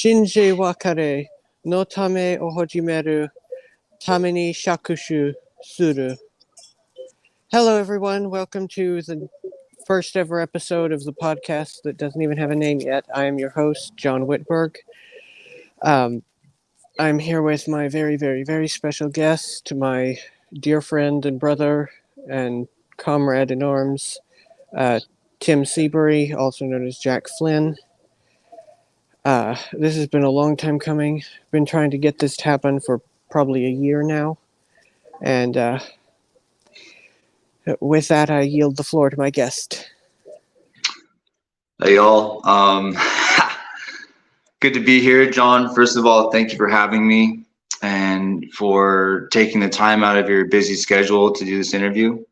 Shinji wakare no tame o hojimeru tame ni shakushu suru. Hello, everyone. Welcome to the first ever episode of the podcast that doesn't even have a name yet. I am your host, John Whitberg. I'm here with my very, very, very special guest, my dear friend and brother and comrade in arms, Tim Seabury, also known as Jack Flynn. This has been a long time coming. Been trying to get this to happen for probably a year now. And with that, I yield the floor to my guest. Hey, y'all. Good to be here, John. First of all, thank you for having me and for taking the time out of your busy schedule to do this interview.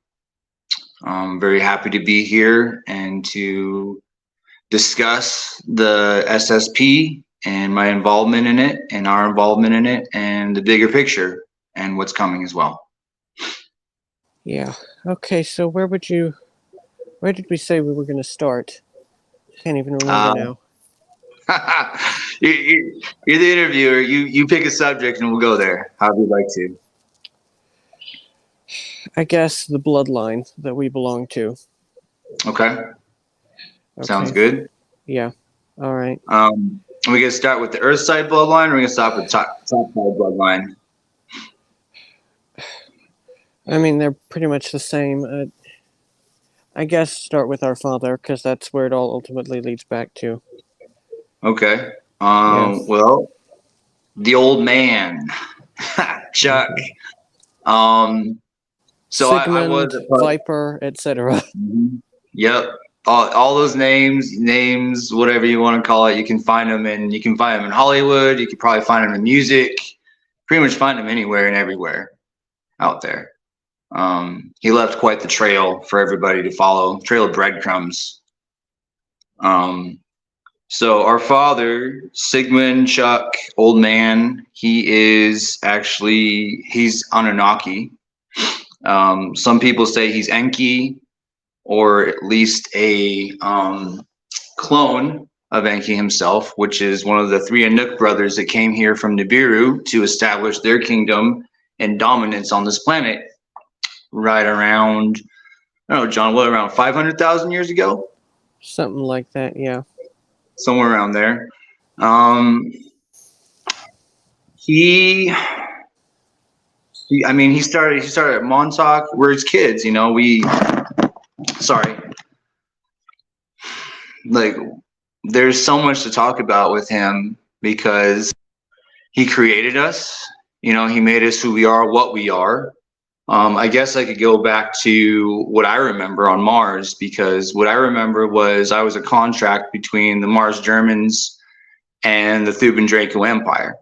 I'm very happy to be here and to discuss the SSP and my involvement in it and our involvement in it and the bigger picture and what's coming as well. Yeah. Okay, so where did we say we were going to start? Can't even remember now. You're the interviewer. You pick a subject and we'll go there. How would you like to? I guess the bloodline that we belong to. Okay. Sounds good. Yeah. All right. Are we gonna start with the Earth side bloodline, or are we gonna start with top side bloodline? I mean, they're pretty much the same. I guess start with our father, because that's where it all ultimately leads back to. Okay. Yes. Well, the old man, Chuck. So Sigmund, I was Viper, etc. Yep. All those names, whatever you want to call it, you can find them in Hollywood. You can probably find them in music. Pretty much find them anywhere and everywhere out there. He left quite the trail for everybody to follow, trail of breadcrumbs. So our father, Sigmund Chuck, old man, he's Anunnaki. Some people say he's Enki, or at least a clone of Enki himself, which is one of the three Anunnaki brothers that came here from Nibiru to establish their kingdom and dominance on this planet right around, I don't know, John, what, around 500,000 years ago? Something like that, yeah. Somewhere around there. He started at Montauk. We're his kids, you know. There's so much to talk about with him because he created us. You know, he made us who we are, what we are. I guess I could go back to what I remember on Mars, because what I remember was I was a contract between the Mars Germans and the Thuban Draco Empire.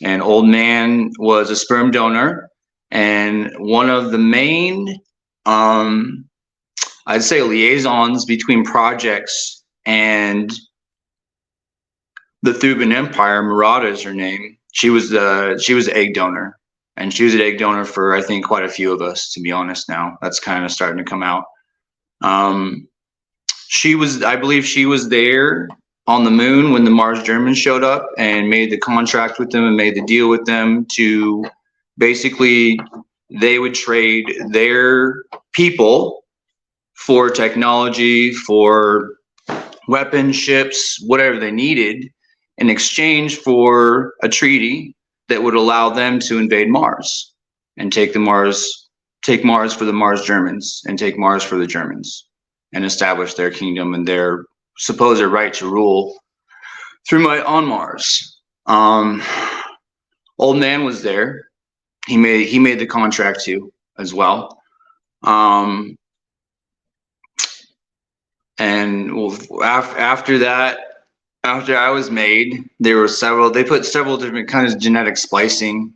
And old man was a sperm donor, and one of the main, I'd say, liaisons between projects and the Thuban Empire. Murata is her name. She was the egg donor. And she was an egg donor for, I think, quite a few of us, to be honest now. That's kind of starting to come out. I believe she was there on the moon when the Mars Germans showed up and made the contract with them and made the deal with them to basically, they would trade their people for technology, for weapons, ships, whatever they needed, in exchange for a treaty that would allow them to invade Mars and take Mars for the Mars Germans and take Mars for the Germans and establish their kingdom and their supposed right to rule on Mars. Old man was there. He made the contract too as well. And after that, after I was made, they put several different kinds of genetic splicing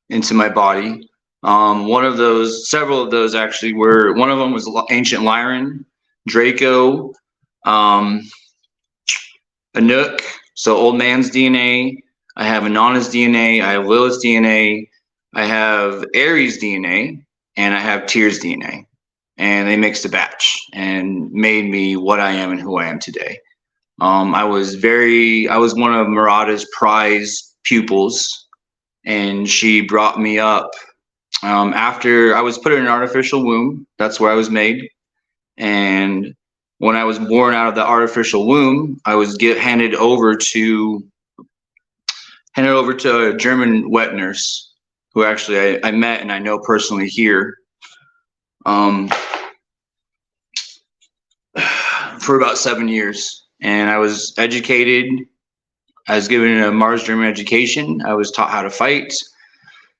into my body. Several of those actually were, one of them was ancient Lyran, Draco, Anuk, so old man's DNA. I have Inanna's DNA, I have Lilith's DNA, I have Ares DNA, and I have Tyr's DNA. And they mixed a batch and made me what I am and who I am today. I was one of Murata's prize pupils, and she brought me up after I was put in an artificial womb. That's where I was made. And when I was born out of the artificial womb, I was handed over to a German wet nurse who actually I met and I know personally here. For about 7 years, and I was educated. I was given a Mars German education. I was taught how to fight,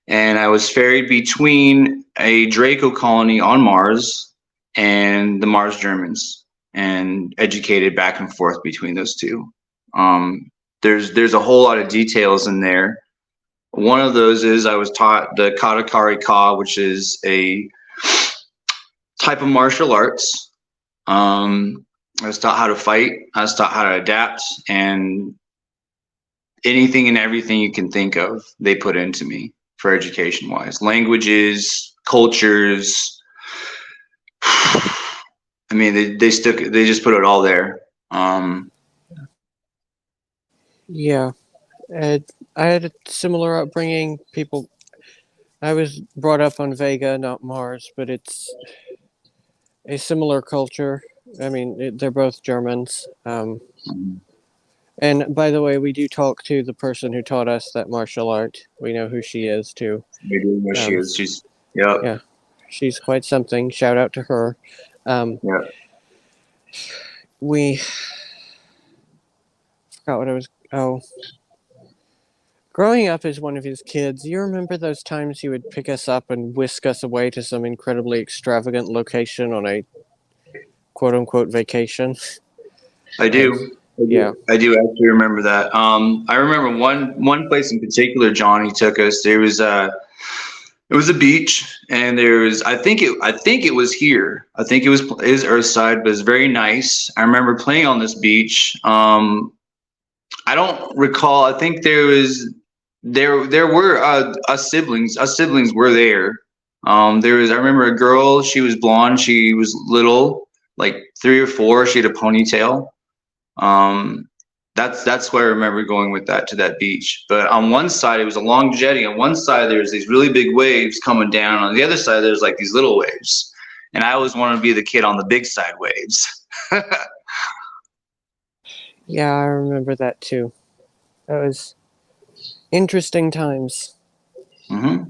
and I was ferried between a Draco colony on Mars and the Mars Germans, and educated back and forth between those two. There's a whole lot of details in there. One of those is I was taught the Katakari Ka, which is a type of martial arts. I was taught how to fight. I was taught how to adapt, and anything and everything you can think of, they put into me for education wise. Languages, cultures. I mean, they just put it all there. Yeah. I had a similar upbringing. I was brought up on Vega, not Mars, but it's a similar culture. I mean, they're both Germans. And by the way, we do talk to the person who taught us that martial art. We know who she is too. We do know she is. Yeah. She's quite something. Shout out to her. We forgot what I was. Oh, growing up as one of his kids, you remember those times he would pick us up and whisk us away to some incredibly extravagant location on a quote-unquote vacation? I do. I do actually remember that. I remember one place in particular, Johnny took us. It was a beach, and I think it was here. I think it was Earthside, but it was very nice. I remember playing on this beach. I don't recall. I think there were us siblings. Us siblings were there. I remember a girl. She was blonde. She was little, like 3 or 4. She had a ponytail. That's where I remember going with that to that beach. But on one side it was a long jetty. On one side there's these really big waves coming down. On the other side there's like these little waves. And I always wanted to be the kid on the big side waves. Yeah, I remember that too. That was interesting times. Mm-hmm.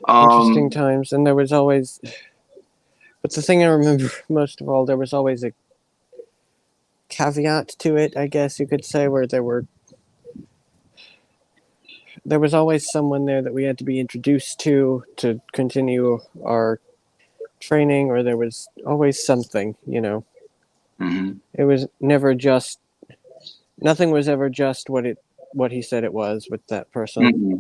Interesting times, and there was always. But the thing I remember most of all, there was always a caveat to it, I guess you could say, where there was always someone there that we had to be introduced to continue our training, or there was always something, Mm-hmm. It was never just. Nothing was ever just what he said it was with that person. Mm-hmm.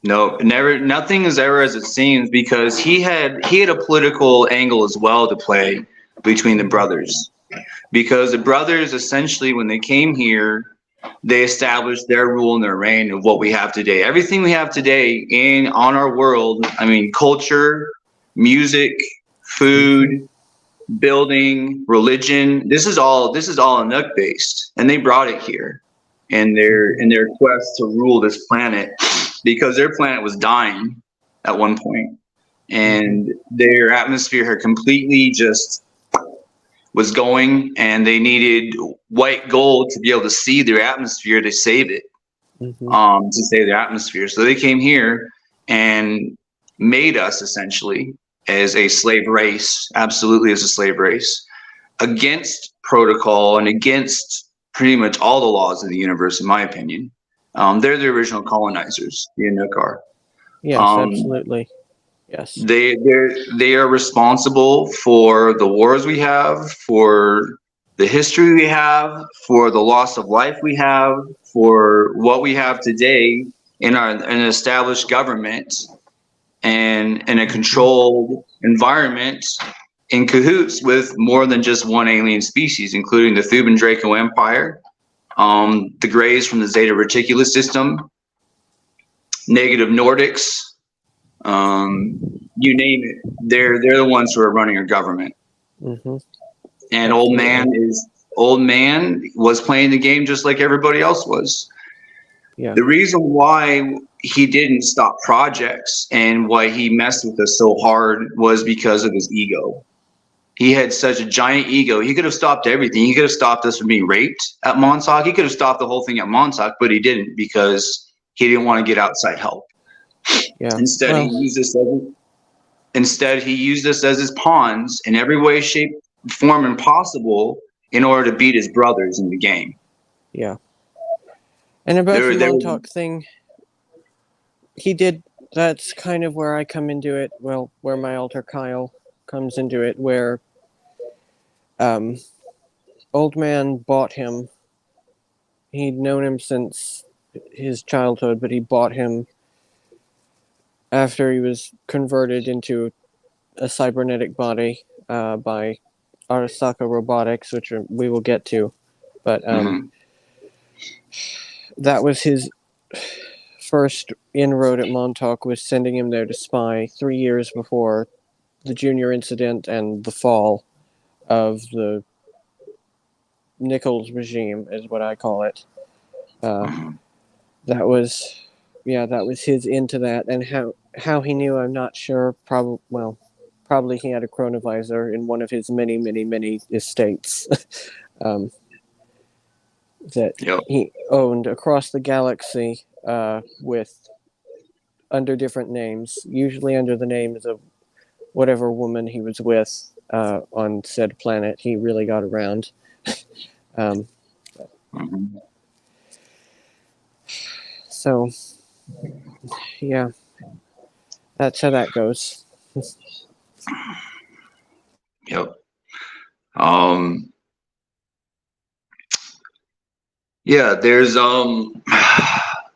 No, never. Nothing is ever as it seems, because he had a political angle as well to play between the brothers, because the brothers essentially, when they came here, they established their rule and their reign of what we have today. Everything we have today on our world. I mean, culture, music, food, building, religion. This is all Inuk based, and they brought it here in their quest to rule this planet, because their planet was dying at one point, and their atmosphere had completely just was going, and they needed white gold to be able to see their atmosphere to save it, to save their atmosphere. So they came here and made us essentially as a slave race, absolutely as a slave race, against protocol and against pretty much all the laws of the universe, in my opinion. They're the original colonizers, the Inuk are. Yes, absolutely. Yes. They are responsible for the wars we have, for the history we have, for the loss of life we have, for what we have today in an established government and in a controlled environment, in cahoots with more than just one alien species, including the Thuban Draco Empire, the Greys from the Zeta Reticuli system, negative Nordics, you name it. They're the ones who are running our government. Mm-hmm. And old man Old Man was playing the game just like everybody else was. Yeah. The reason why he didn't stop projects and why he messed with us so hard was because of his ego. He had such a giant ego. He could have stopped everything. He could have stopped us from being raped at Montauk. He could have stopped the whole thing at Montauk, but he didn't because he didn't want to get outside help. Yeah. Instead, he used us as his pawns in every way, shape, form, and possible in order to beat his brothers in the game. Yeah. And about the Montauk thing, he did. That's kind of where I come into it. Well, where my alter Kyle comes into it, where Old Man bought him. He'd known him since his childhood, but he bought him after he was converted into a cybernetic body by Arasaka Robotics, which we will get to. But that was his first inroad at Montauk, was sending him there to spy 3 years before the Junior incident and the fall of the Nichols regime, is what I call it. That was his into that, and how he knew, I'm not sure. Probably he had a chronovisor in one of his many estates that he owned across the galaxy, with under different names, usually under the names of whatever woman he was with on said planet. He really got around. So, yeah, that's how that goes. Yep. Yeah, there's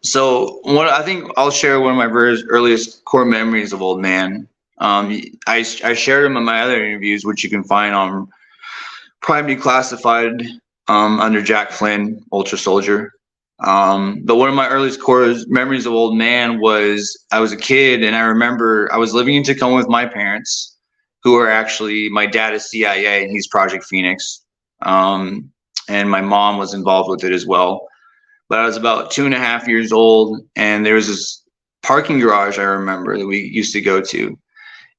so I think I'll share one of my very earliest core memories of Old Man. I shared them in my other interviews, which you can find on Prime Declassified under Jack Flynn, Ultra Soldier. But one of my earliest core memories of Old Man was I was a kid, and I remember I was living in Tacoma with my parents, who are actually, my dad is CIA and he's Project Phoenix. And my mom was involved with it as well. But I was about 2.5 years old, and there was this parking garage I remember that we used to go to.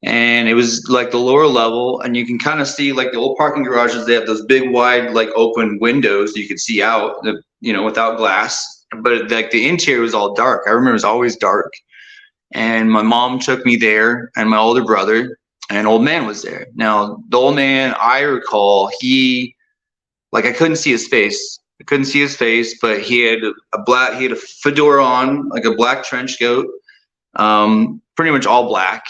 And it was like the lower level, and you can kind of see, like the old parking garages, they have those big wide like open windows you could see out, without glass. But like the interior was all dark. I remember it was always dark. And my mom took me there, and my older brother, and Old Man was there. Now the Old Man, I recall, I couldn't see his face. But he had a fedora on, like a black trench coat, pretty much all black.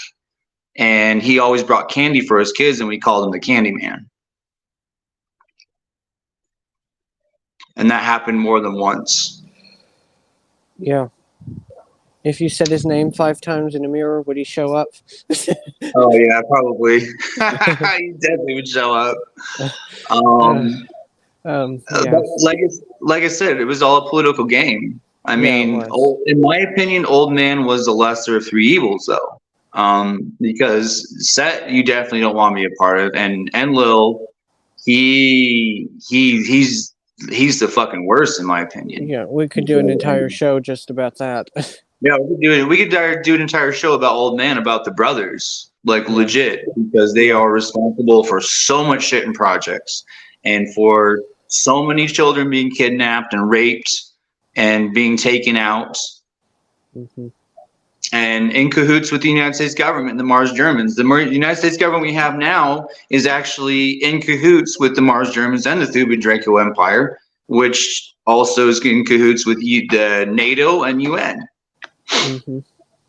And he always brought candy for his kids, and we called him the Candy Man. And that happened more than once. Yeah. If you said his name 5 times in a mirror, would he show up? Oh yeah, probably. He definitely would show up. Yeah. Like I said, it was all a political game. I mean, in my opinion, Old Man was the lesser of 3 evils, though. Because Set, you definitely don't want to be a part of, and Lil, he's the fucking worst, in my opinion. Yeah, we could do an entire show just about that. Yeah, we could do an entire show about Old Man, about the brothers, legit, because they are responsible for so much shit in projects, and for so many children being kidnapped and raped and being taken out. And in cahoots with the United States government and the Mars Germans. The United States government we have now is actually in cahoots with the Mars Germans and the Thuban Draco Empire, which also is in cahoots with the NATO and UN.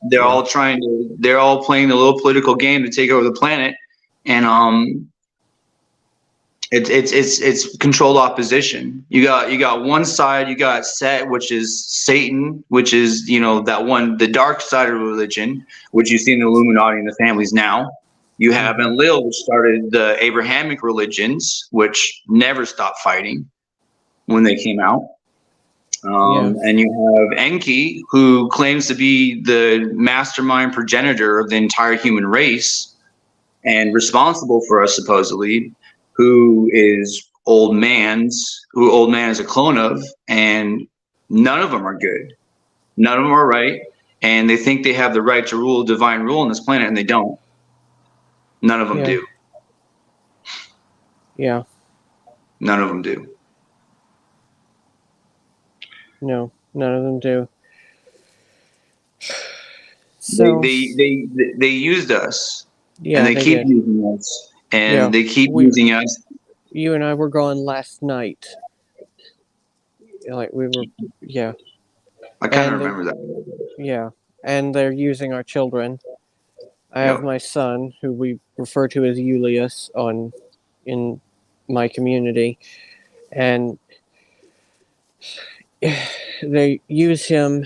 They're all playing the little political game to take over the planet, and it's controlled opposition. You got one side, you got Set, which is Satan, which is the dark side of religion, which you see in the Illuminati and the families now. You have Enlil, which started the Abrahamic religions, which never stopped fighting when they came out. And you have Enki, who claims to be the mastermind progenitor of the entire human race and responsible for us, supposedly, who is Old Man's, who Old Man is a clone of, and none of them are good. None of them are right, and they think they have the right to rule, divine rule on this planet, and they don't. None of them do. Yeah. None of them do. No, none of them do. So they used us, yeah, and they keep did. using us, and Yeah, they keep using us. You and I were gone last night. Like we were, yeah. I kind of remember that. Yeah, and they're using our children. I have my son, who we refer to as Julius in my community, and they use him,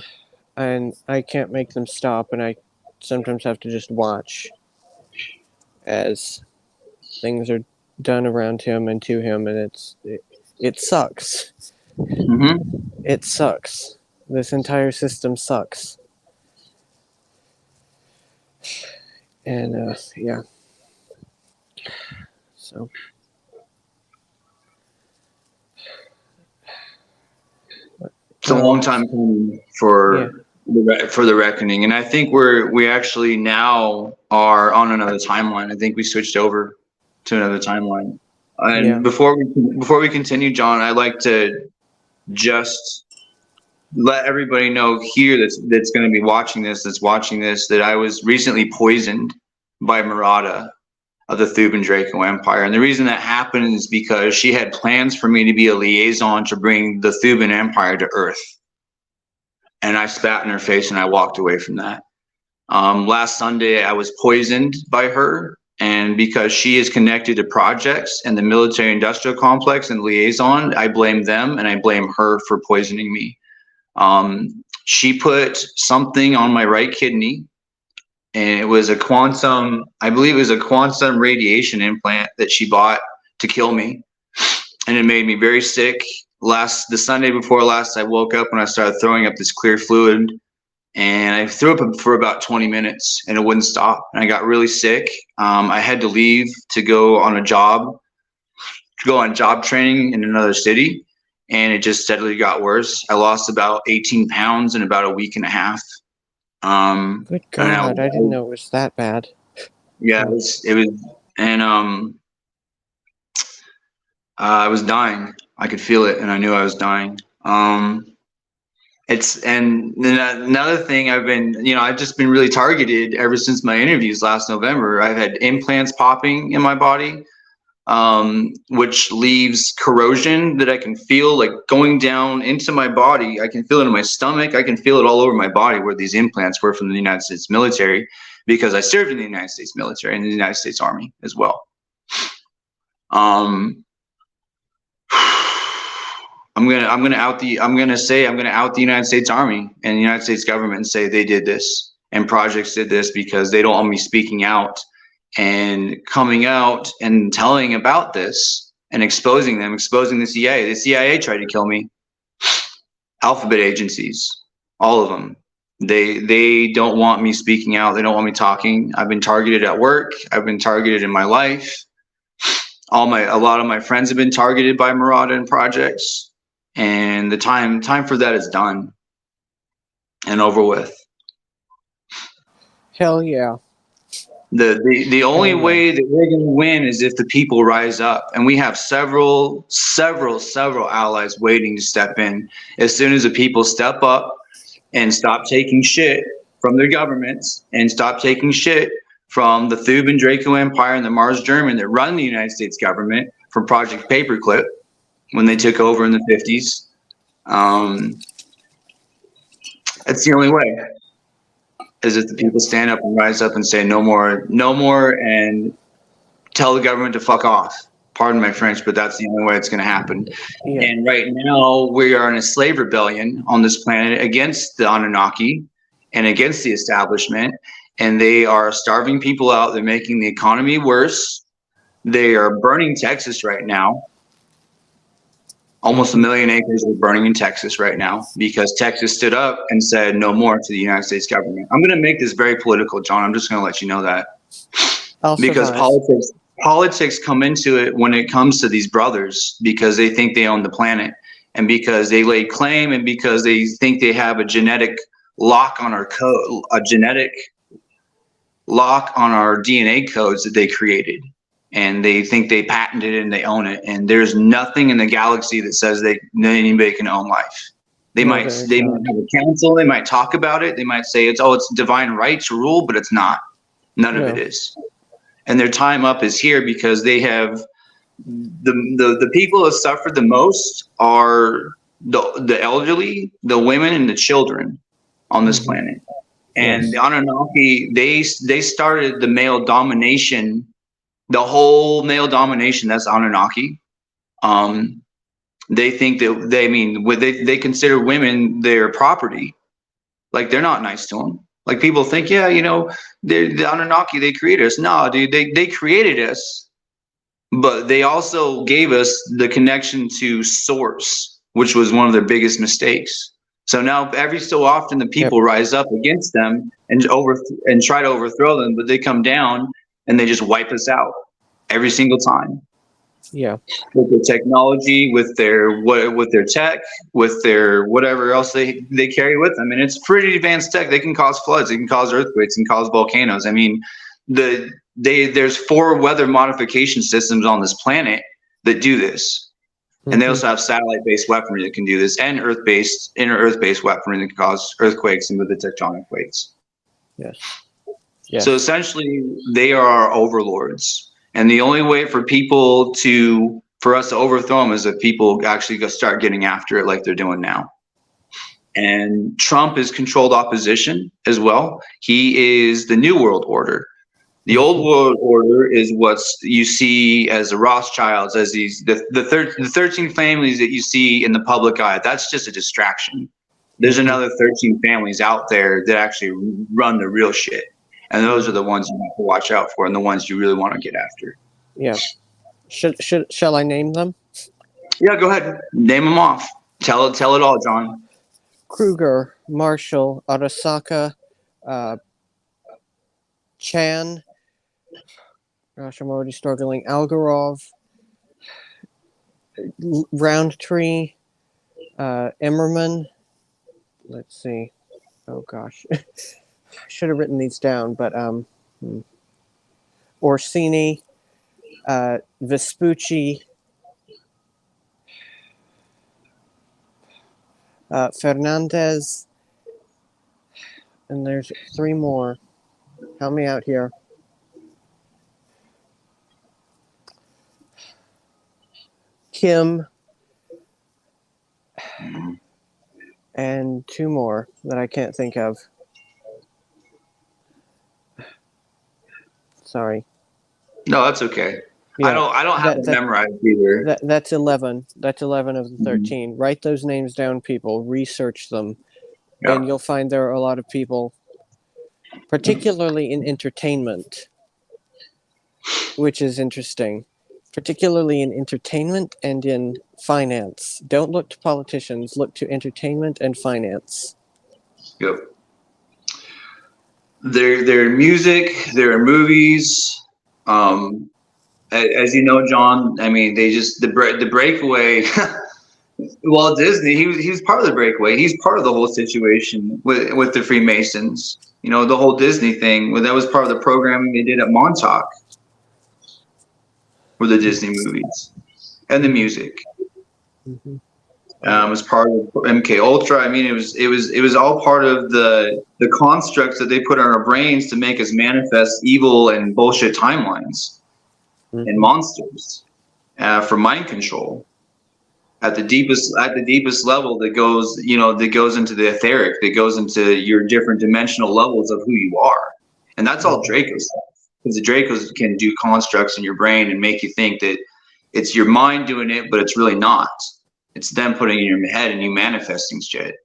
and I can't make them stop, and I sometimes have to just watch as things are done around him and to him, and it sucks. Mm-hmm. It sucks. This entire system sucks. And yeah. So it's a long time coming for the reckoning, and I think we actually now are on another timeline. I think we switched over to another timeline. And before we continue, John, I'd like to just let everybody know here that's going to be watching this, that I was recently poisoned by Murata of the Thuban Draco Empire. And the reason that happened is because she had plans for me to be a liaison to bring the Thuban Empire to Earth. And I spat in her face and I walked away from that. Last Sunday, I was poisoned by her. And because she is connected to projects and the military industrial complex and liaison, I blame them and I blame her for poisoning me. She put something on my right kidney, and it was I believe it was a quantum radiation implant that she bought to kill me. And it made me very sick. The Sunday before last, I woke up and I started throwing up this clear fluid, and I threw up for about 20 minutes and it wouldn't stop. And I got really sick. I had to leave to go on job training in another city. And it just steadily got worse. I lost about 18 pounds in about a week and a half. Good God, I didn't know it was that bad. Yeah, it was, and I was dying. I could feel it, and I knew I was dying. And another thing, I've just been really targeted ever since my interviews last November. I've had implants popping in my body, which leaves corrosion that I can feel like going down into my body. I can feel it in my stomach. I can feel it all over my body where these implants were from the United States military, because I served in the United States military and the United States Army as well. I'm gonna out the United States Army and the United States government and say they did this and projects did this, because they don't want me speaking out and coming out and telling about this and exposing the CIA. The CIA tried to kill me. Alphabet agencies, all of them. They don't want me speaking out. They don't want me talking. I've been targeted at work. I've been targeted in my life. A lot of my friends have been targeted by Murata and projects, and the time for that is done and over with. Hell yeah. The only way that we're going to win is if the people rise up, and we have several allies waiting to step in. As soon as the people step up and stop taking shit from their governments and stop taking shit from the Thuban Draco Empire and the Mars German that run the United States government from Project Paperclip when they took over in the 50s. That's the only way. Is if the people stand up and rise up and say no more, and tell the government to fuck off. Pardon my French, but that's the only way it's going to happen. Yeah. And right now we are in a slave rebellion on this planet against the Anunnaki and against the establishment, and they are starving people out. They're making the economy worse. They are burning Texas right now. Almost 1 million acres are burning in Texas right now because Texas stood up and said no more to the United States government. I'm going to make this very political, John. I'm just going to let you know that. Because politics come into it when it comes to these brothers, because they think they own the planet, and because they lay claim, and because they think they have a genetic lock on our code, a genetic lock on our DNA codes that they created, and they think they patented it and they own it. And there's nothing in the galaxy that says that anybody can own life. They might have a council, they might talk about it, they might say it's divine right to rule, but it's not. None of it is. And their time up is here, because they have the people that suffer the most are the elderly, the women, and the children on this planet. And the Anunnaki, they started the male domination, the whole male domination. That's Anunnaki. They think that they consider women their property. Like, they're not nice to them. Like, people think, yeah, the Anunnaki, they created us. No, dude, they created us, but they also gave us the connection to source, which was one of their biggest mistakes. So now every so often the people rise up against them and try to overthrow them, but they come down and they just wipe us out every single time. Yeah. With their technology, with their tech, with their whatever else they carry with them. And it's pretty advanced tech. They can cause floods, they can cause earthquakes, and cause volcanoes. I mean, there's 4 weather modification systems on this planet that do this. And they also have satellite-based weaponry that can do this, and earth-based weaponry that can cause earthquakes and with the tectonic plates. Yes. So essentially, they are our overlords. And the only way for us to overthrow them is if people actually start getting after it like they're doing now. And Trump is controlled opposition as well. He is the New World Order. The old world order is what you see as the Rothschilds, as the 13 families that you see in the public eye. That's just a distraction. There's another 13 families out there that actually run the real shit. And those are the ones you have to watch out for, and the ones you really want to get after. Yeah. Shall I name them? Yeah, go ahead. Name them off. Tell it all, John. Kruger, Marshall, Arasaka, Chan. Gosh, I'm already struggling. Algorov, Roundtree, Emmerman. Let's see. Oh gosh, I should have written these down. But Orsini, Vespucci, Fernandez, and there's 3 more. Help me out here. Kim, and 2 more that I can't think of. Sorry. No, that's okay. Yeah. I don't have it memorized either. That's 11. That's 11 of the 13. Write those names down, people. Research them, and you'll find there are a lot of people, particularly in entertainment, which is interesting. Particularly in entertainment and in finance. Don't look to politicians, look to entertainment and finance. Yep. There are music, there are movies. As you know, John, I mean, they just the breakaway. Well, Disney, he was part of the breakaway. He's part of the whole situation with the Freemasons. The whole Disney thing. Well, that was part of the programming they did at Montauk. Were the Disney movies and the music. As part of MK Ultra. I mean, it was all part of the constructs that they put on our brains to make us manifest evil and bullshit timelines and monsters for mind control at the deepest level that goes into the etheric, that goes into your different dimensional levels of who you are. And that's all Draco stuff. Because the Dracos can do constructs in your brain and make you think that it's your mind doing it, but it's really not. It's them putting it in your head and you manifesting shit.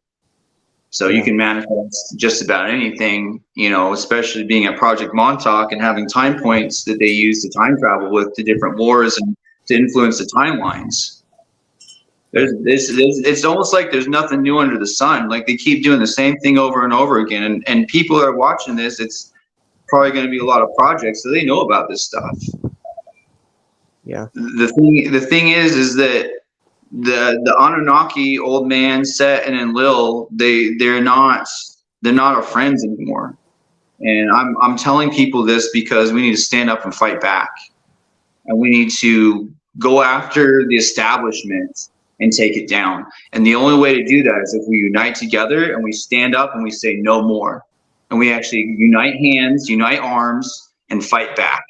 So you can manifest just about anything, especially being at Project Montauk and having time points that they use to time travel with to different wars and to influence the timelines. It's almost like there's nothing new under the sun. Like, they keep doing the same thing over and over again. And people are watching this. It's probably going to be a lot of projects, so they know about this stuff. Yeah. The thing is that the Anunnaki, old man, Set, and Enlil, they're not our friends anymore. And I'm telling people this because we need to stand up and fight back, and we need to go after the establishment and take it down. And the only way to do that is if we unite together and we stand up and we say no more, and we actually unite hands, unite arms, and fight back.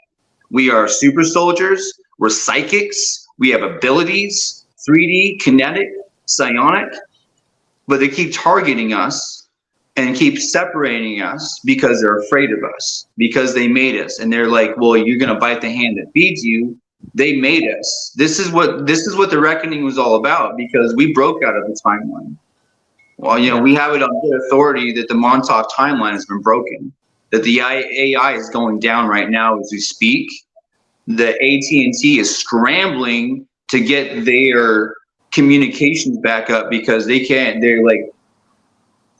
We are super soldiers. We're psychics. We have abilities, 3D, kinetic, psionic, but they keep targeting us and keep separating us because they're afraid of us, because they made us. And they're like, well, you're going to bite the hand that feeds you. They made us. This is what the reckoning was all about, because we broke out of the timeline. Well, we have it on good authority that the Montauk timeline has been broken, that the AI is going down right now as we speak. The AT&T is scrambling to get their communications back up because they can't. They're like,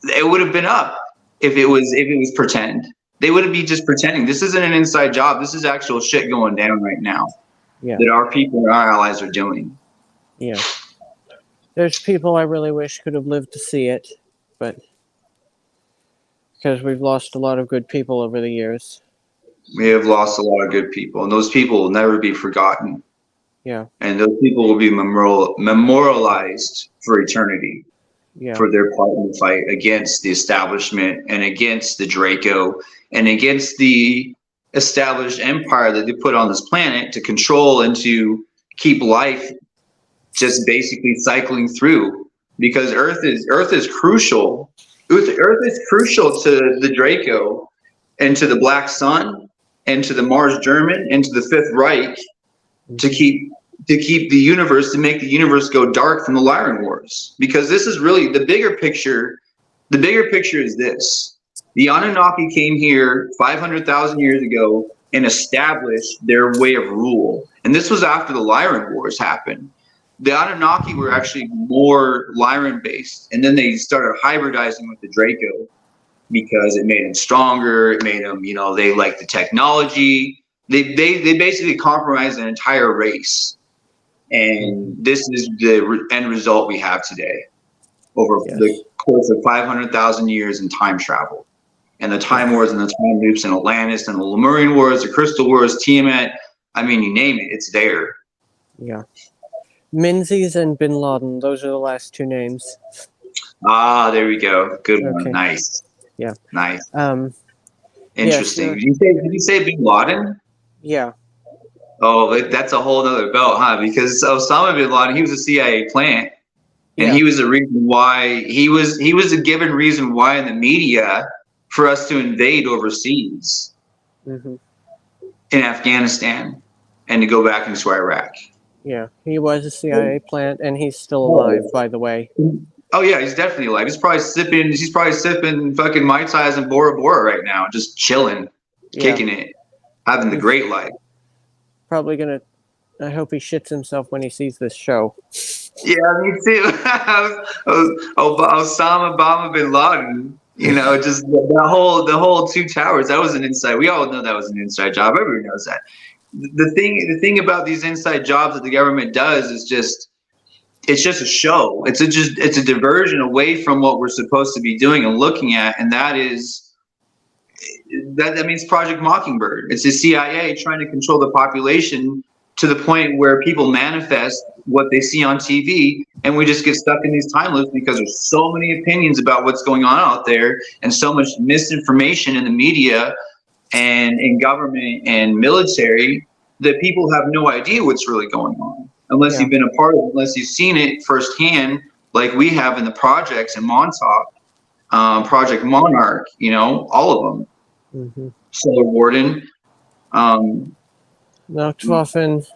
it would have been up if it was pretend. They wouldn't be just pretending. This isn't an inside job. This is actual shit going down right now. Yeah. That our people and our allies are doing. Yeah. There's people I really wish could have lived to see it, but because we've lost a lot of good people over the years. We have lost a lot of good people, and those people will never be forgotten. Yeah. And those people will be memorialized for eternity. Yeah. For their part in the fight against the establishment and against the Draco and against the established empire that they put on this planet to control and to keep life just basically cycling through, because Earth is crucial. Earth is crucial to the Draco and to the Black Sun and to the Mars German and to the Fifth Reich to keep the universe, to make the universe go dark from the Lyran Wars. Because this is really the bigger picture. The bigger picture is this: the Anunnaki came here 500,000 years ago and established their way of rule. And this was after the Lyran Wars happened. The Anunnaki were actually more Lyran based, and then they started hybridizing with the Draco because it made them stronger. It made them, they liked the technology. They basically compromised an entire race. And this is the end result we have today over the course of 500,000 years in time travel. And the Time Wars and the Time Loops and Atlantis and the Lemurian Wars, the Crystal Wars, Tiamat. I mean, you name it, it's there. Yeah. Menzies and Bin Laden, those are the last two names. Ah, there we go. Good one. Nice. Yeah. Nice. Yeah, Interesting. Did you say Bin Laden? Yeah. Oh, that's a whole other belt, huh? Because Osama bin Laden, he was a CIA plant, and he was a reason why he was a given reason why in the media for us to invade overseas in Afghanistan and to go back into Iraq. Yeah, he was a CIA plant, and he's still alive, by the way. Oh yeah, he's definitely alive. He's probably sipping fucking Mai Tais and Bora Bora right now, just chilling, kicking it, having the great life. Probably gonna. I hope he shits himself when he sees this show. Yeah, me too. Osama bin Laden. Just the whole Two Towers. That was an inside. We all know that was an inside job. Everybody knows that. The thing about these inside jobs that the government does is it's just a show. It's a diversion away from what we're supposed to be doing and looking at, and that means Project Mockingbird. It's the CIA trying to control the population to the point where people manifest what they see on TV, and we just get stuck in these time loops because there's so many opinions about what's going on out there and so much misinformation in the media and in government and military that people have no idea what's really going on unless you've been a part of it, unless you've seen it firsthand, like we have in the projects in Montauk, Project Monarch, all of them. Solar Warden, Nachtwaffen,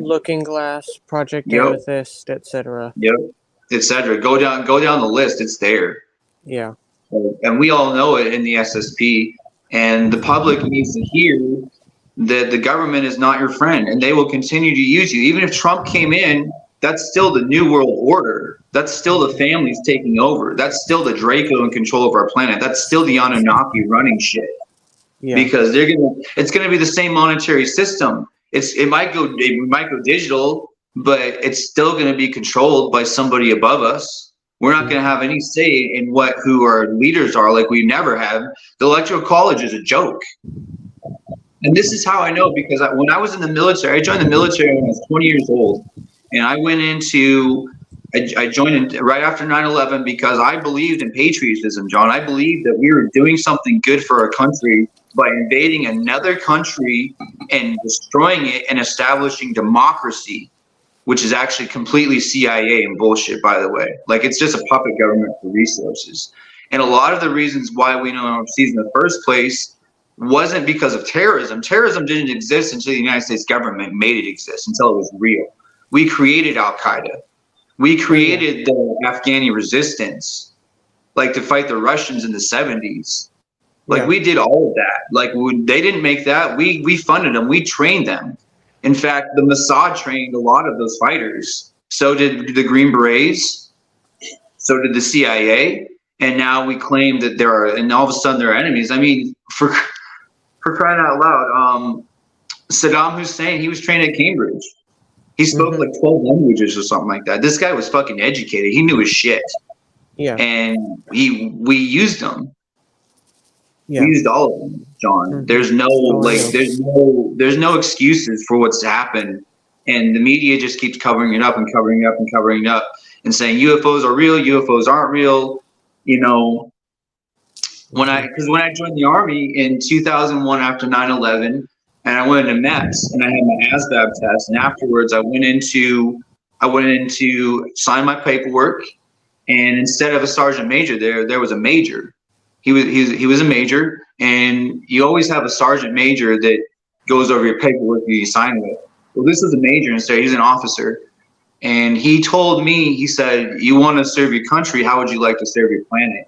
Looking Glass, Project Amethyst, etc. Etc. Go down the list. It's there. Yeah. And we all know it in the SSP. And the public needs to hear that the government is not your friend, and they will continue to use you. Even if Trump came in, that's still the New World Order. That's still the families taking over. That's still the Draco in control of our planet. That's still the Anunnaki running shit. Yeah. Because it's gonna be the same monetary system. it might go digital, but it's still going to be controlled by somebody above us. We're not going to have any say in who our leaders are, like we never have. The electoral college is a joke. And this is how I know, because when I was in the military, I joined the military when I was 20 years old. And I joined in right after 9/11 because I believed in patriotism, John. I believed that we were doing something good for our country by invading another country and destroying it and establishing democracy, which is actually completely CIA and bullshit, by the way. Like, it's just a puppet government for resources. And a lot of the reasons why we know overseas in the first place wasn't because of terrorism. Terrorism didn't exist until the United States government made it exist, until it was real. We created Al-Qaeda. We created the Afghani resistance, like to fight the Russians in the 70s. Like, we did all of that. Like, they didn't make that. We funded them. We trained them. In fact, the Mossad trained a lot of those fighters. So did the Green Berets. So did the CIA. And now we claim that and all of a sudden they're enemies. I mean, for crying out loud, Saddam Hussein, he was trained at Cambridge. He spoke like 12 languages or something like that. This guy was fucking educated. He knew his shit. Yeah. And we used them. Yeah. We used all of them, John. There's no there's no excuses for what's happened. And the media just keeps covering it up and covering it up and covering it up and saying UFOs are real, UFOs aren't real. You know, when I joined the Army in 2001 after 9/11, and I went into METS and I had my ASVAB test, and afterwards I went into sign my paperwork, and instead of a sergeant major there was a major. He was a major, and you always have a sergeant major that goes over your paperwork that you sign with. Well, this is a major instead. He's an officer. And he told me, he said, "You want to serve your country, how would you like to serve your planet?"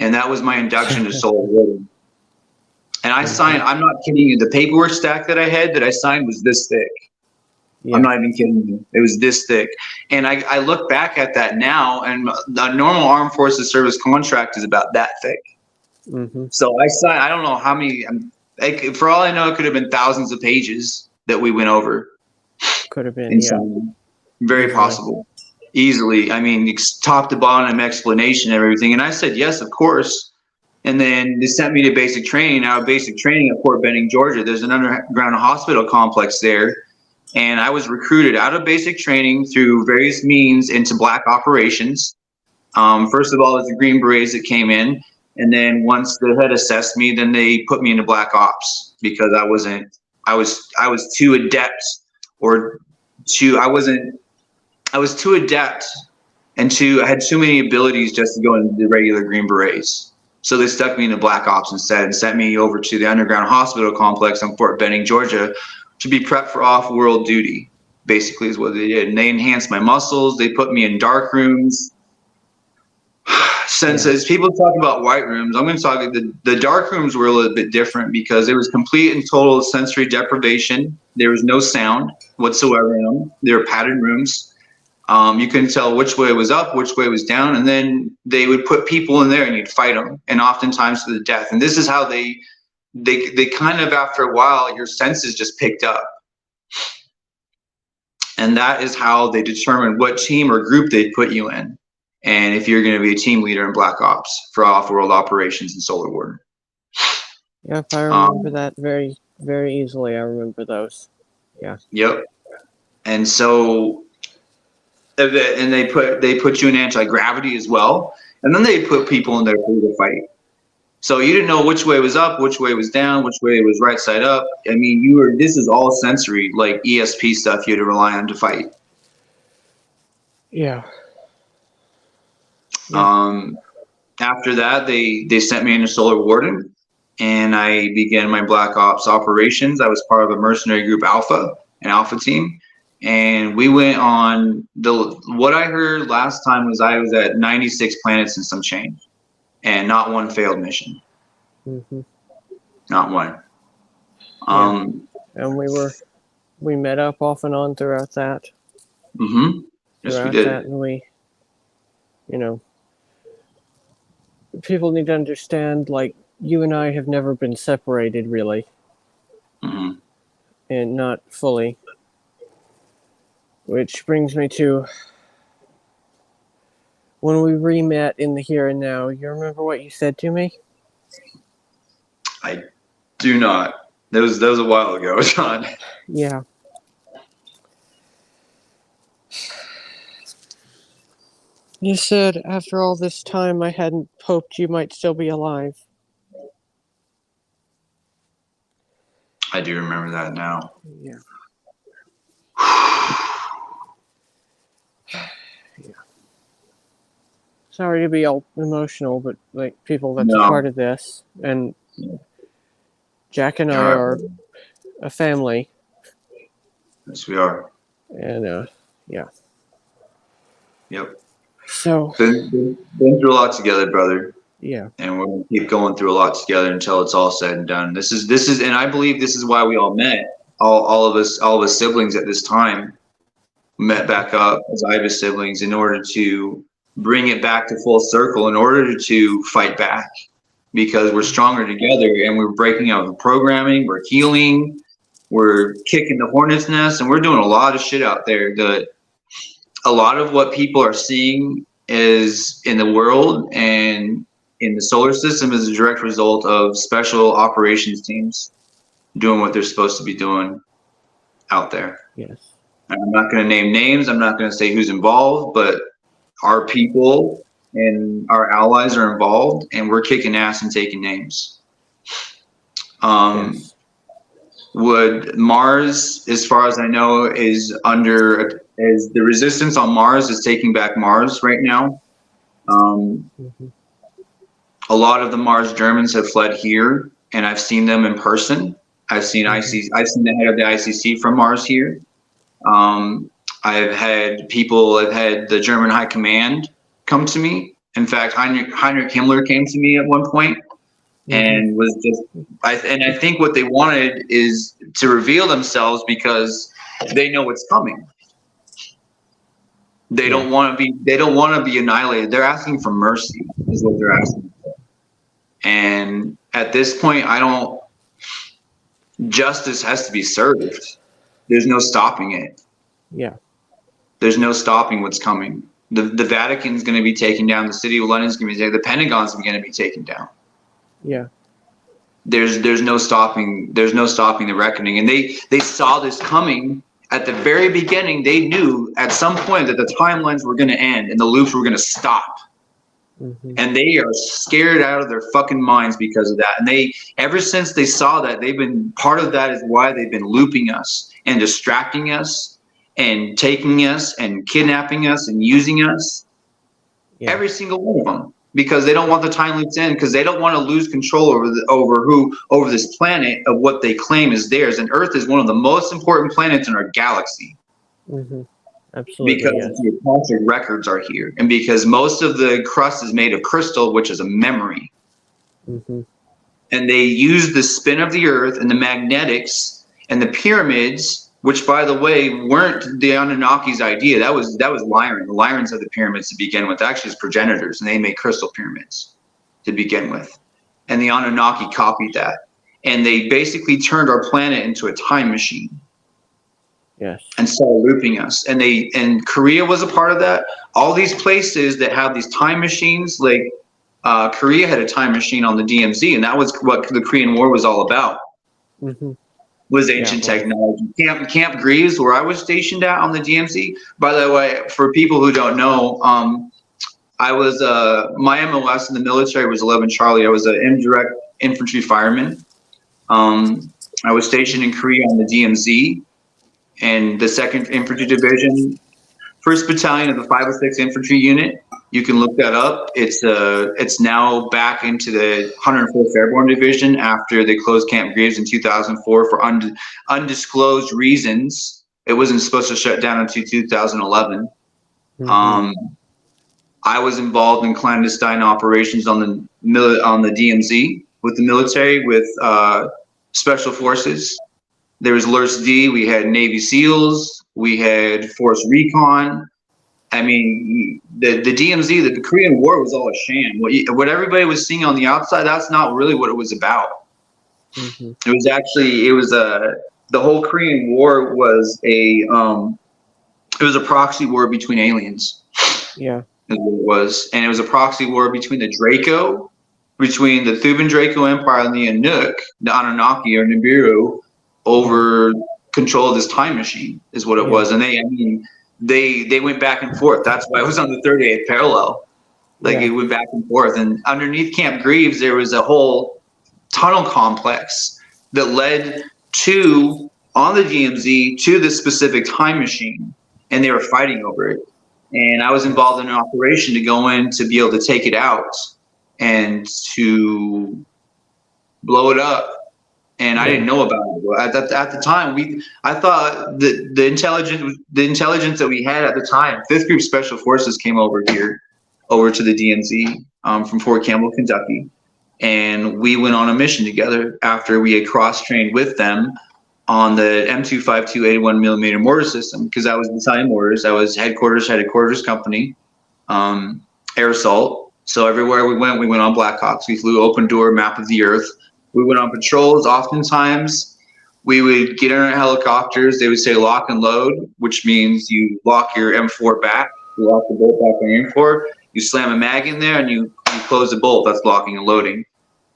And that was my induction to solar warden. And I signed, I'm not kidding you, the paperwork stack that I had that I signed was this thick. Yeah. I'm not even kidding you. It was this thick. And I look back at that now, and the normal armed forces service contract is about that thick. So I signed, I don't know how many, for all I know, it could have been thousands of pages that we went over. Could have been, yeah. Very possible. Easily. I mean, top to bottom explanation and everything. And I said, yes, of course. And then they sent me to basic training. Now, basic training at Fort Benning, Georgia. There's an underground hospital complex there. And I was recruited out of basic training through various means into black operations. First of all, it was the Green Berets that came in. And then once the head assessed me, then they put me into black ops because I was too adept I was too adept and I had too many abilities just to go into the regular Green Berets. So they stuck me into black ops instead and sent me over to the underground hospital complex on Fort Benning, Georgia, to be prepped for off-world duty, basically is what they did. And they enhanced my muscles. They put me in dark rooms. As people talk about white rooms, I'm going to talk, the dark rooms were a little bit different because it was complete and total sensory deprivation. There was no sound whatsoever in them. They were padded rooms. You couldn't tell which way was up, which way was down, and then they would put people in there and you'd fight them, and oftentimes to the death. And this is how they kind of, after a while, your senses just picked up. And that is how they determined what team or group they'd put you in, and if you're going to be a team leader in Black Ops for off-world operations and Solar Warden. Yep, I remember that very, very easily. I remember those. Yeah. Yep. And so, and they put you in anti-gravity as well, and then they put people in there for you to fight. So you didn't know which way was up, which way was down, which way was right side up. I mean, this is all sensory, like ESP stuff you had to rely on to fight. Yeah. After that, they sent me into Solar Warden, and I began my Black Ops operations. I was part of a mercenary group Alpha, an Alpha team. And we went on what I heard last time was I was at 96 planets and some change, and not one failed mission. Not one. And we met up off and on throughout that. Yes, we did. And we, people need to understand, like, you and I have never been separated, really. and not fully. Which brings me to when we re-met in the here and now. You remember what you said to me? I do not. That was a while ago, John. Yeah. You said after all this time I hadn't hoped you might still be alive. I do remember that now. Yeah. Yeah. Sorry to be all emotional, but like people, that's a No. part of this. And Jack and I are a family. Yes, we are. And yeah. Yep. So Been through a lot together, brother. yeah. And we're gonna keep going through a lot together until it's all said and done. This is, and I believe this is why we all met. All of us siblings at this time met back up as Iva's siblings in order to bring it back to full circle, in order to fight back, because we're stronger together and we're breaking out the programming, we're healing, we're kicking the hornet's nest, and we're doing a lot of shit out there. A lot of what people are seeing is in the world and in the solar system is a direct result of special operations teams doing what they're supposed to be doing out there. Yes. I'm not going to name names. I'm not going to say who's involved, but our people and our allies are involved, and we're kicking ass and taking names. Yes. Would Mars, as far as I know, is the resistance on Mars is taking back Mars right now. A lot of the Mars Germans have fled here, and I've seen them in person. I've seen I've seen the head of the ICC from Mars here. I've had the German High Command come to me. In fact, Heinrich Himmler came to me at one point and was just, I think what they wanted is to reveal themselves because they know what's coming. They don't want to be annihilated. They're asking for mercy is what they're asking for. And at this point, justice has to be served. There's no stopping it. Yeah. There's no stopping what's coming. The Vatican's going to be taken down. The city of London's going to be taken. The Pentagon's going to be taken down. Yeah. There's no stopping. There's no stopping the reckoning. And they saw this coming at the very beginning. They knew at some point that the timelines were going to end and the loops were going to stop. And they are scared out of their fucking minds because of that. And ever since they saw that, they've been part of that is why they've been looping us and distracting us and taking us and kidnapping us and using us. Every single one of them, because they don't want the time loops in, because they don't want to lose control over this planet of what they claim is theirs. And Earth is one of the most important planets in our galaxy. Absolutely. Because the Akashic records are here, and because most of the crust is made of crystal, which is a memory. And they use the spin of the Earth and the magnetics and the pyramids, which, by the way, weren't the Anunnaki's idea. That was Lyran. The Lyrans had the pyramids to begin with. Actually, it's progenitors, and they made crystal pyramids to begin with. And the Anunnaki copied that, and they basically turned our planet into a time machine. And started looping us, and Korea was a part of that. All these places that have these time machines, like Korea had a time machine on the DMZ, and that was what the Korean War was all about. Was ancient technology. Camp Greaves, where I was stationed at on the DMZ. By the way, for people who don't know, I was my MOS in the military was 11 Charlie. I was an indirect infantry fireman. I was stationed in Korea on the DMZ. And the 2nd Infantry Division, 1st Battalion of the 506 Infantry Unit. You can look that up. It's now back into the 104th Airborne Division after they closed Camp Greaves in 2004 for undisclosed reasons. It wasn't supposed to shut down until 2011. I was involved in clandestine operations on the DMZ with the military, with special forces. There was LURS D, we had Navy SEALs, we had Force Recon. I mean, the DMZ, the Korean War was all a sham. What everybody was seeing on the outside, that's not really what it was about. It was the whole Korean War was it was a proxy war between aliens. Yeah. Is what it was, and it was a proxy war between the Thuban Draco Empire and the Inuk, the Anunnaki or Nibiru, over control of this time machine. Is what it was, and they went back and forth. That's why it was on the 38th parallel. Like it went back and forth, and underneath Camp Greaves there was a whole tunnel complex that led to on the DMZ to this specific time machine, and they were fighting over it. And I was involved in an operation to go in to be able to take it out and to blow it up. And I didn't know about it at the time. I thought that the intelligence that we had at the time, 5th Group Special Forces came over here, over to the DMZ from Fort Campbell, Kentucky, and we went on a mission together after we had cross-trained with them on the M252 81mm mortar system, because that was battalion mortars. That was headquarters company, air assault. So everywhere we went on Blackhawks. We flew open door, map of the earth. We went on patrols. Oftentimes we would get in our helicopters. They would say lock and load, which means you lock your M4 back, you lock the bolt back on your M4, you slam a mag in there, and you close the bolt. That's locking and loading.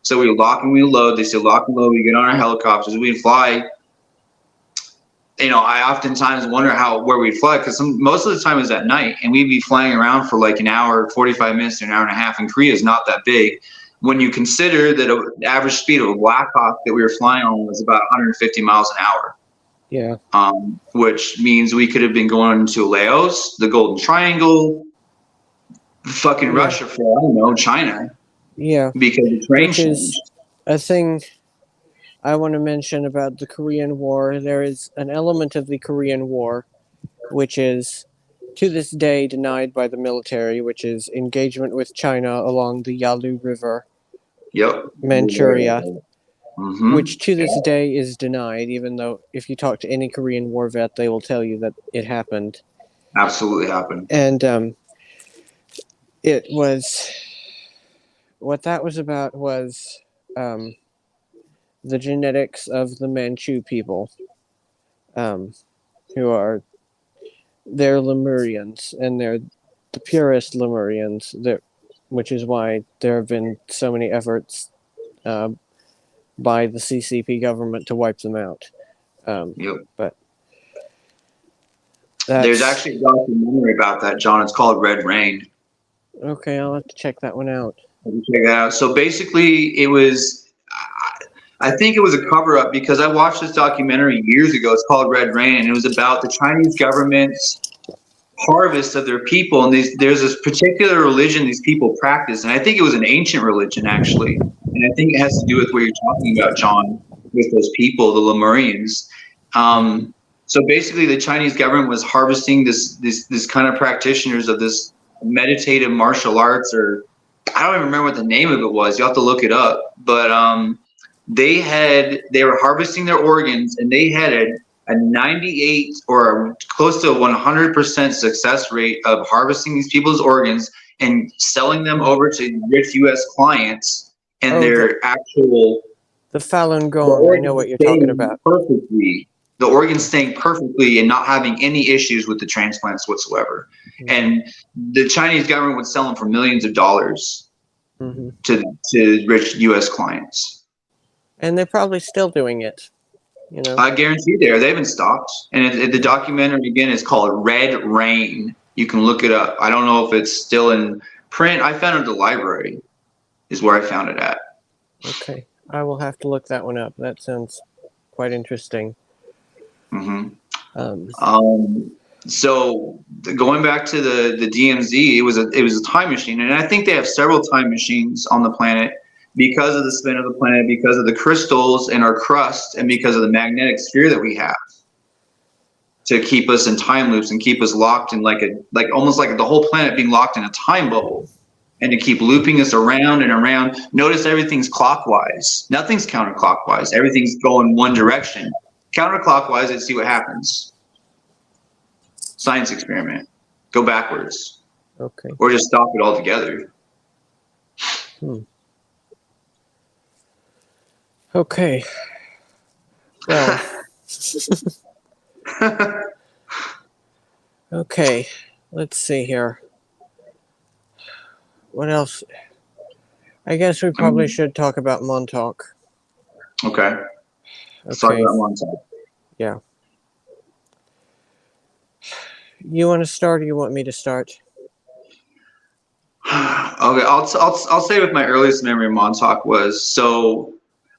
So we would lock and we would load. They say lock and load. We get on our helicopters. We'd fly. You know, I oftentimes wonder where we'd fly, because most of the time is at night, and we'd be flying around for like an hour, 45 minutes to an hour and a half. And Korea is not that big. When you consider that the average speed of a Black Hawk that we were flying on was about 150 miles an hour. Yeah. Which means we could have been going to Laos, the Golden Triangle, fucking Russia for, I don't know, China. Yeah. Because the train Which is a thing I want to mention about the Korean War. There is an element of the Korean War which is to this day denied by the military, which is engagement with China along the Yalu River, Manchuria, which to this day is denied, even though if you talk to any Korean War vet, they will tell you that it happened. Absolutely happened. And it was... What that was about was the genetics of the Manchu people, who are... They're Lemurians, and they're the purest Lemurians, which is why there have been so many efforts by the CCP government to wipe them out. But there's actually a documentary about that, John. It's called Red Rain. Okay, I'll have to check that one out. Check that out. So basically, it was, I think it was a cover-up, because I watched this documentary years ago. It's called Red Rain, and it was about the Chinese government's harvest of their people. And there's this particular religion these people practice, and I think it was an ancient religion, actually. And I think it has to do with what you're talking about, John, with those people, the Lemurians. So basically, the Chinese government was harvesting this kind of practitioners of this meditative martial arts, or I don't even remember what the name of it was. You'll have to look it up. But they were harvesting their organs, and they had a 98 or close to 100% success rate of harvesting these people's organs and selling them over to rich U.S. clients, and their actual... The Falun Gong, I know what you're talking about. Perfectly. The organs staying perfectly and not having any issues with the transplants whatsoever. Mm-hmm. And the Chinese government would sell them for millions of dollars to rich U.S. clients. And they're probably still doing it. You know? I guarantee they haven't stopped. And the documentary, again, is called Red Rain. You can look it up. I don't know if it's still in print. I found it at the library is where I found it at. Okay. I will have to look that one up. That sounds quite interesting. So going back to the DMZ, it was a time machine, and I think they have several time machines on the planet because of the spin of the planet, because of the crystals in our crust, and because of the magnetic sphere that we have to keep us in time loops and keep us locked in like almost like the whole planet being locked in a time bubble, and to keep looping us around and around. Notice everything's clockwise. Nothing's counterclockwise. Everything's going one direction. Counterclockwise and see what happens. Science experiment. Go backwards. Okay. Or just stop it altogether. Okay. Well, Okay, let's see here. What else? I guess we probably should talk about Montauk. Okay. Let's talk Okay, about Montauk. yeah. You want to start, or you want me to start? Okay, I'll say what my earliest memory of Montauk was. So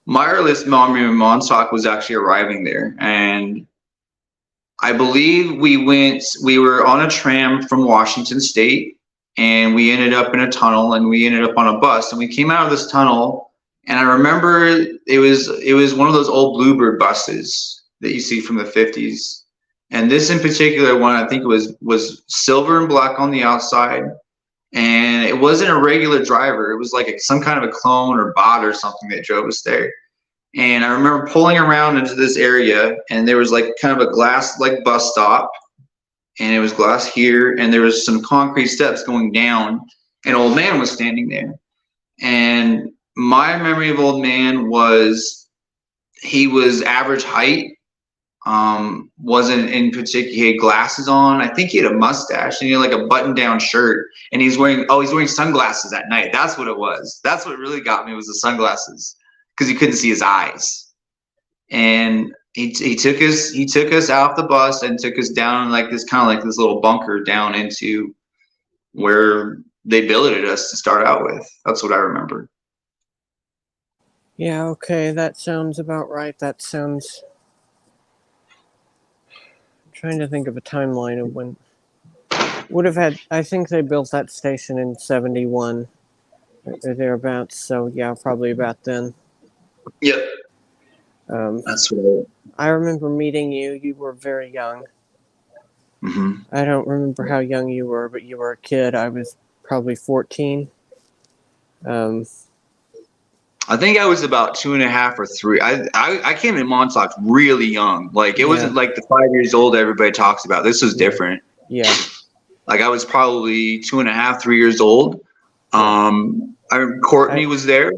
my earliest memory of Montauk was actually arriving there, and I believe we were on a tram from Washington State, and we ended up in a tunnel, and we ended up on a bus, and we came out of this tunnel, and I remember it was one of those old Bluebird buses that you see from the 50s. And this in particular one, I think it was silver and black on the outside, and it wasn't a regular driver. It was like some kind of a clone or bot or something that drove us there. And I remember pulling around into this area, and there was like kind of a glass like bus stop, and it was glass here, and there was some concrete steps going down. An old man was standing there, and my memory of old man was he was average height. Wasn't in particular, he had glasses on. I think he had a mustache, and he had like a button-down shirt, and he's wearing sunglasses at night. That's what it was. That's what really got me, was the sunglasses, because you couldn't see his eyes. And he took us off the bus and took us down like this kind of like this little bunker down into where they billeted us to start out with. That's what I remember. Yeah, okay, that sounds about right. That sounds... I'm trying to think of a timeline of when... Would have had... I think they built that station in 71, or thereabouts, so yeah, probably about then. Yep. That's right. I remember meeting you. You were very young. Mm-hmm. I don't remember how young you were, but you were a kid. I was probably 14. I think I was about 2.5 or 3. I came in Montauk really young. Like it wasn't like the 5 years old everybody talks about. This was different. Yeah. Like I was probably 2.5, 3 years old. Courtney was there.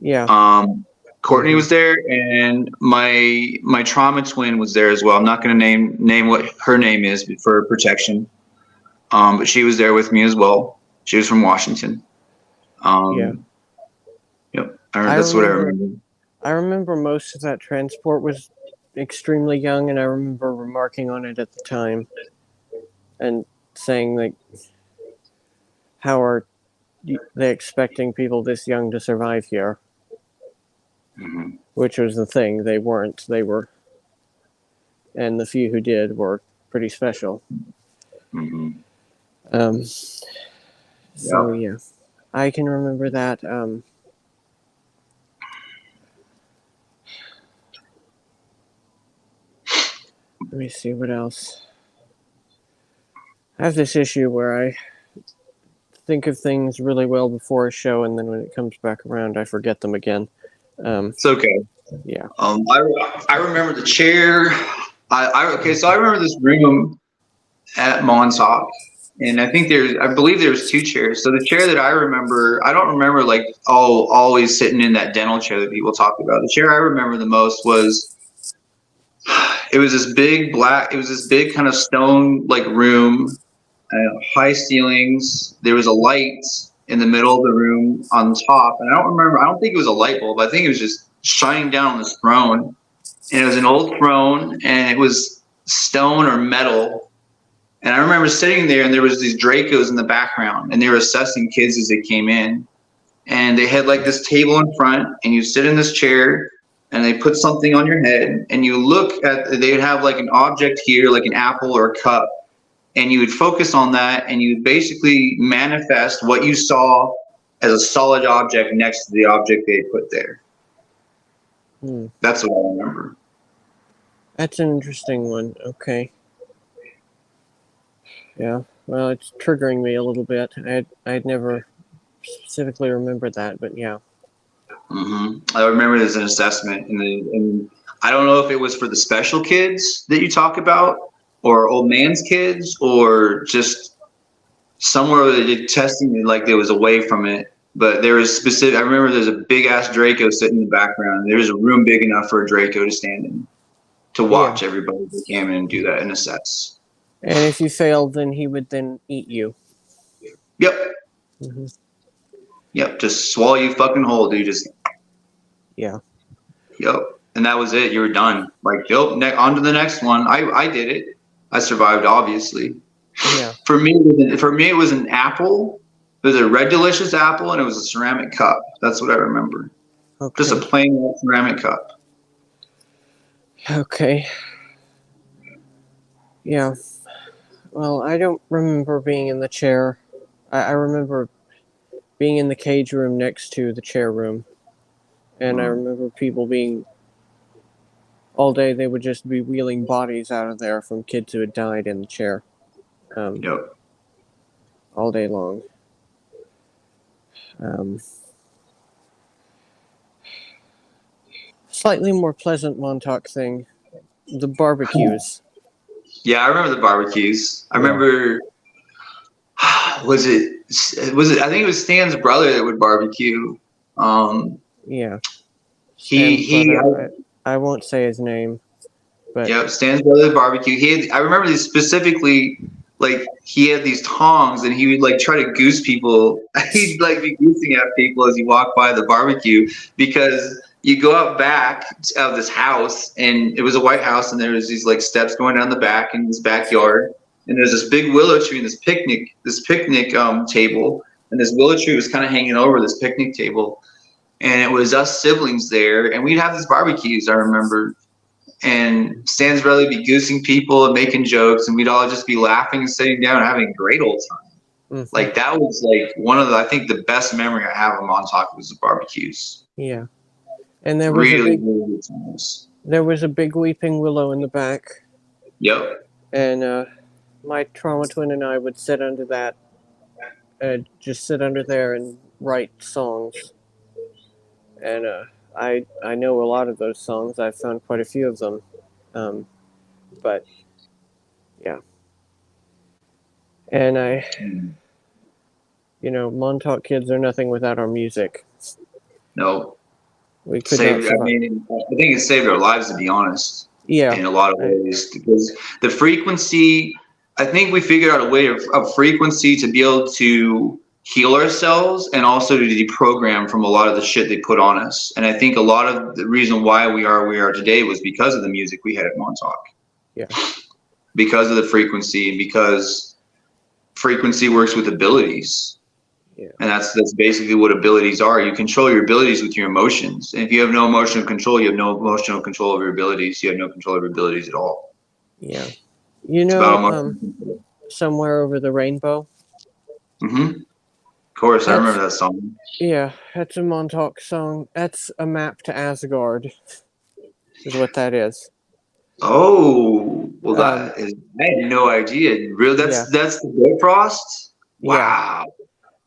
Yeah. Courtney was there, and my trauma twin was there as well. I'm not going to name what her name is for protection. But she was there with me as well. She was from Washington. Yeah. Yep. That's what I remember. I remember most of that transport was extremely young, and I remember remarking on it at the time and saying, like, how are they expecting people this young to survive here? Mm-hmm. Which was the thing. They weren't. They were. And the few who did were pretty special. Mm-hmm. So, yeah. I can remember that. Let me see what else. I have this issue where I think of things really well before a show, and then when it comes back around, I forget them again. It's okay. Yeah. I remember the chair. So I remember this room at Montauk, and I believe there's 2 chairs. So the chair that I remember, I don't remember like always sitting in that dental chair that people talk about. The chair I remember the most was this big kind of stone like room, high ceilings. There was a light in the middle of the room on top, and I don't think it was a light bulb. I think it was just shining down on this throne, and it was an old throne, and it was stone or metal. And I remember sitting there, and there was these Dracos in the background, and they were assessing kids as they came in. And they had like this table in front, and you sit in this chair, and they put something on your head, and you look at, they would have like an object here, like an apple or a cup, and you would focus on that, and you would basically manifest what you saw as a solid object next to the object they had put there. That's what I remember. That's an interesting one. Okay. Yeah. Well, it's triggering me a little bit. I'd never specifically remembered that, but yeah. Mm-hmm. I remember there's an assessment, and I don't know if it was for the special kids that you talk about, or old man's kids, or just somewhere where they did testing, like there was away from it. But there was specific. I remember there's a big ass Draco sitting in the background. There was a room big enough for a Draco to stand in. to watch everybody who came in and do that and assess. And if you failed, then he would then eat you. Yep. Mm-hmm. Yep. Just swallow you fucking whole, dude. Just. Yeah. Yep. And that was it. You were done. Like, yep. On to the next one. I did it. I survived, obviously. Yeah. For me, it was an apple. It was a red delicious apple, and it was a ceramic cup. That's what I remember. Okay. Just a plain ceramic cup. Okay. Yeah. Well, I don't remember being in the chair. I remember being in the cage room next to the chair room. And I remember people being... All day they would just be wheeling bodies out of there from kids who had died in the chair. Yep. All day long. Slightly more pleasant Montauk thing. The barbecues. Yeah, I remember the barbecues. I remember... Was it? I think it was Stan's brother that would barbecue. Yeah. I won't say his name, but yeah, Stan's brother barbecue. I remember these specifically. Like, he had these tongs, and he would like try to goose people. He'd like be goosing at people as he walked by the barbecue, because you go out back of this house, and it was a white house, and there was these like steps going down the back in this backyard, and there's this big willow tree and this picnic table, and this willow tree was kind of hanging over this picnic table, and it was us siblings there, and we'd have these barbecues. I remember. And Stan's brother would be goosing people and making jokes, and we'd all just be laughing and sitting down and having a great old time. Mm-hmm. Like, that was like one of the, I think the best memory I have of Montauk was the barbecues. Yeah. And there was there was a big weeping willow in the back. Yep. And my trauma twin and I would sit under that, just sit under there and write songs. And I know a lot of those songs. I've found quite a few of them. But, yeah. And Montauk kids are nothing without our music. No. We could not survive. I think it saved our lives, to be honest. Yeah. In a lot of ways. Because the frequency, I think we figured out a way of frequency to be able to heal ourselves, and also to deprogram from a lot of the shit they put on us. And I think a lot of the reason why we are today was because of the music we had at Montauk. Yeah. Because of the frequency, and because frequency works with abilities. Yeah. And that's basically what abilities are. You control your abilities with your emotions. And if you have no emotional control, you have no emotional control of your abilities. You have no control of your abilities at all. Yeah. Somewhere Over the Rainbow? Mm-hmm. Of course, I remember that song. Yeah, that's a Montauk song. That's a map to Asgard, is what that is. Oh, well, I had no idea. Really, that's the Bifrost? Wow.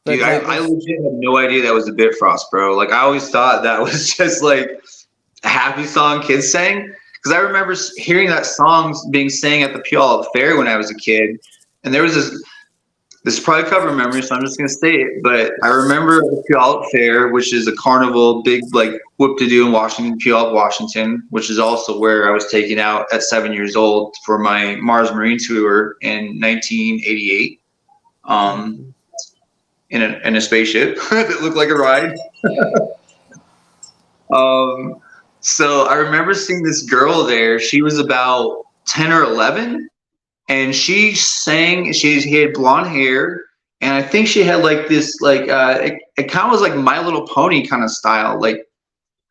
Yeah. Dude, I legit had no idea that was the Bifrost, bro. Like, I always thought that was just like a happy song kids sang. Because I remember hearing that song being sang at the Puyallup Fair when I was a kid, and there was this is probably cover memory, so I'm just going to say it. But I remember the Puyallup Fair, which is a carnival, big, like, whoop-de-doo in Washington, Puyallup, Washington, which is also where I was taken out at 7 years old for my Mars Marine tour in 1988 in a spaceship that looked like a ride. So I remember seeing this girl there. She was about 10 or 11. And she sang, she had blonde hair, and I think she had like this, like, it kind of was like My Little Pony kind of style. Like,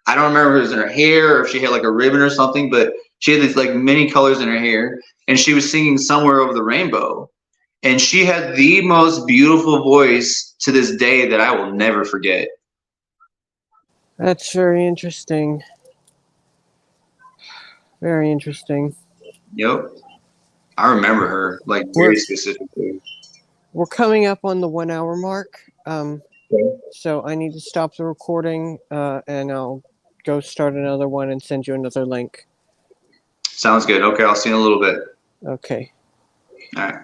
I don't remember if it was in her hair or if she had like a ribbon or something, but she had these like many colors in her hair, and she was singing Somewhere Over the Rainbow. And she had the most beautiful voice to this day that I will never forget. That's very interesting. Very interesting. Yep. I remember her, like, very specifically. We're coming up on the 1 hour mark. So I need to stop the recording, and I'll go start another one and send you another link. Sounds good. Okay, I'll see you in a little bit. Okay. All right.